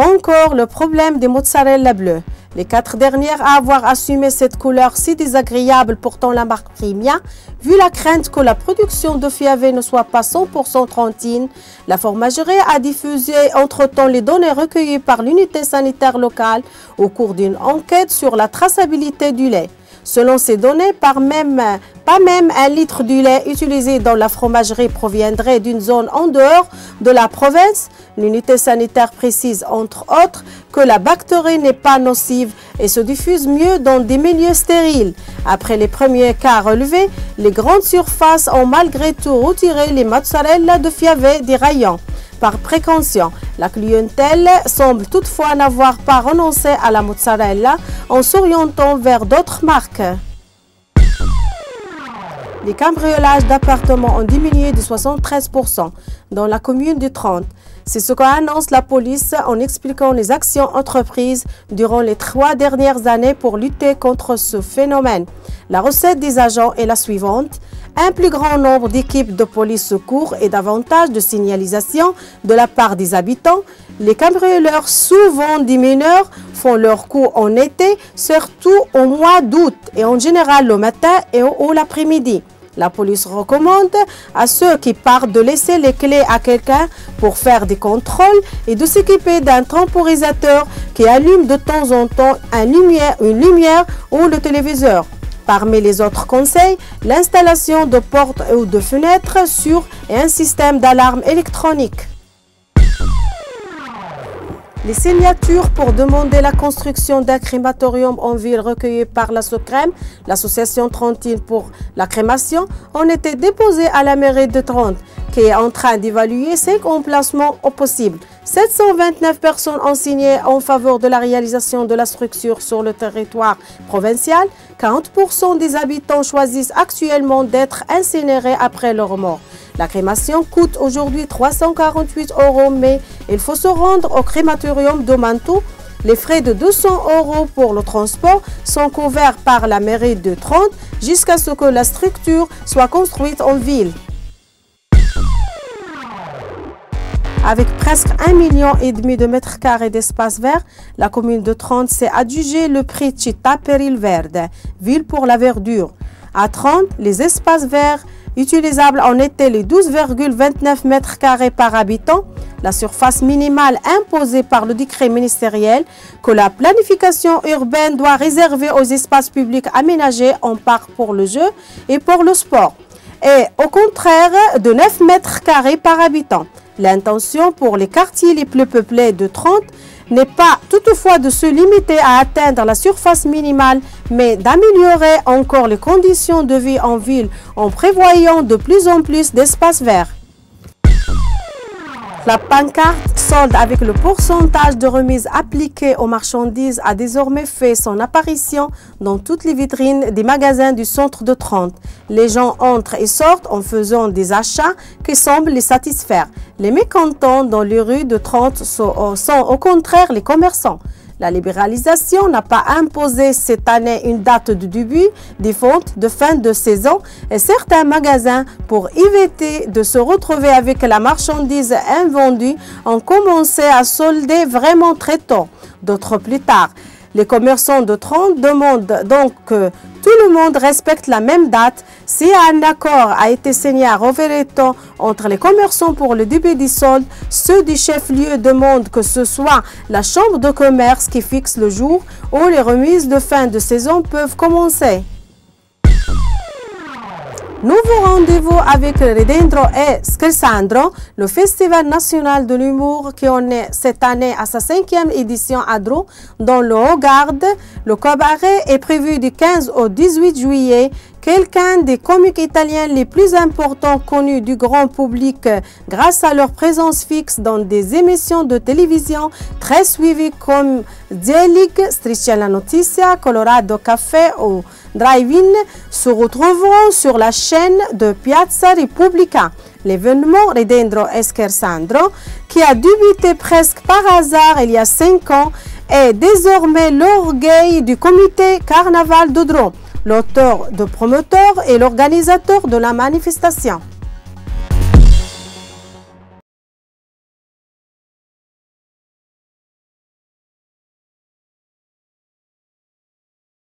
Encore le problème des mozzarella bleues. Les 4 dernières à avoir assumé cette couleur si désagréable portant la marque Primia, vu la crainte que la production de Fiave ne soit pas 100% trentine, la fromagerie a diffusé entre-temps les données recueillies par l'unité sanitaire locale au cours d'une enquête sur la traçabilité du lait. Selon ces données, pas même 1 litre du lait utilisé dans la fromagerie proviendrait d'une zone en dehors de la province. L'unité sanitaire précise entre autres que la bactérie n'est pas nocive et se diffuse mieux dans des milieux stériles. Après les premiers cas relevés, les grandes surfaces ont malgré tout retiré les mozzarella de Fiave des rayons. Par précaution, la clientèle semble toutefois n'avoir pas renoncé à la mozzarella en s'orientant vers d'autres marques. Les cambriolages d'appartements ont diminué de 73% dans la commune de Trente. C'est ce qu'annonce la police en expliquant les actions entreprises durant les 3 dernières années pour lutter contre ce phénomène. La recette des agents est la suivante. Un plus grand nombre d'équipes de police secours et davantage de signalisation de la part des habitants. Les cambrioleurs, souvent des mineurs, font leur coup en été, surtout au mois d'août et en général le matin et ou l'après-midi. La police recommande à ceux qui partent de laisser les clés à quelqu'un pour faire des contrôles et de s'équiper d'un temporisateur qui allume de temps en temps une lumière ou le téléviseur. Parmi les autres conseils, l'installation de portes ou de fenêtres sûres et un système d'alarme électronique. Les signatures pour demander la construction d'un crématorium en ville recueillies par la SOCREM, l'association trentine pour la crémation, ont été déposées à la mairie de Trente, qui est en train d'évaluer 5 emplacements au possible. 729 personnes ont signé en faveur de la réalisation de la structure sur le territoire provincial. 40% des habitants choisissent actuellement d'être incinérés après leur mort. La crémation coûte aujourd'hui 348 €, mais il faut se rendre au crématorium de Mantoue. Les frais de 200 € pour le transport sont couverts par la mairie de Trente jusqu'à ce que la structure soit construite en ville. Avec presque 1,5 million de mètres carrés d'espace vert, la commune de Trente s'est adjugé le prix Città per il Verde, ville pour la verdure. À Trente, les espaces verts utilisables en étaient les 12,29 mètres carrés par habitant. La surface minimale imposée par le décret ministériel que la planification urbaine doit réserver aux espaces publics aménagés en parc pour le jeu et pour le sport, et au contraire de 9 mètres carrés par habitant. L'intention pour les quartiers les plus peuplés de Trente n'est pas toutefois de se limiter à atteindre la surface minimale, mais d'améliorer encore les conditions de vie en ville en prévoyant de plus en plus d'espaces verts. La pancarte solde avec le pourcentage de remise appliqué aux marchandises a désormais fait son apparition dans toutes les vitrines des magasins du centre de Trente. Les gens entrent et sortent en faisant des achats qui semblent les satisfaire. Les mécontents dans les rues de Trente sont au contraire les commerçants. La libéralisation n'a pas imposé cette année une date de début des ventes de fin de saison et certains magasins, pour éviter de se retrouver avec la marchandise invendue, ont commencé à solder vraiment très tôt, d'autres plus tard. Les commerçants de Trente demandent donc que tout le monde respecte la même date. Si un accord a été signé à Rovereto entre les commerçants pour le début des soldes, ceux du chef-lieu demandent que ce soit la chambre de commerce qui fixe le jour où les remises de fin de saison peuvent commencer. Nouveau rendez-vous avec Ridendo e Scherzando, le festival national de l'humour qui en est cette année à sa 5e édition à Dreux, dans le Haut-Garde. Le cabaret est prévu du 15 au 18 juillet. Quelqu'un des comiques italiens les plus importants connus du grand public grâce à leur présence fixe dans des émissions de télévision très suivies comme Zelig, Striscia la Notizia, Colorado Café ou Drive-In se retrouveront sur la chaîne de Piazza Repubblica. L'événement Ridendo e Scherzando, qui a débuté presque par hasard il y a 5 ans, est désormais l'orgueil du comité Carnaval de Dreux, l'auteur de promoteur et l'organisateur de la manifestation.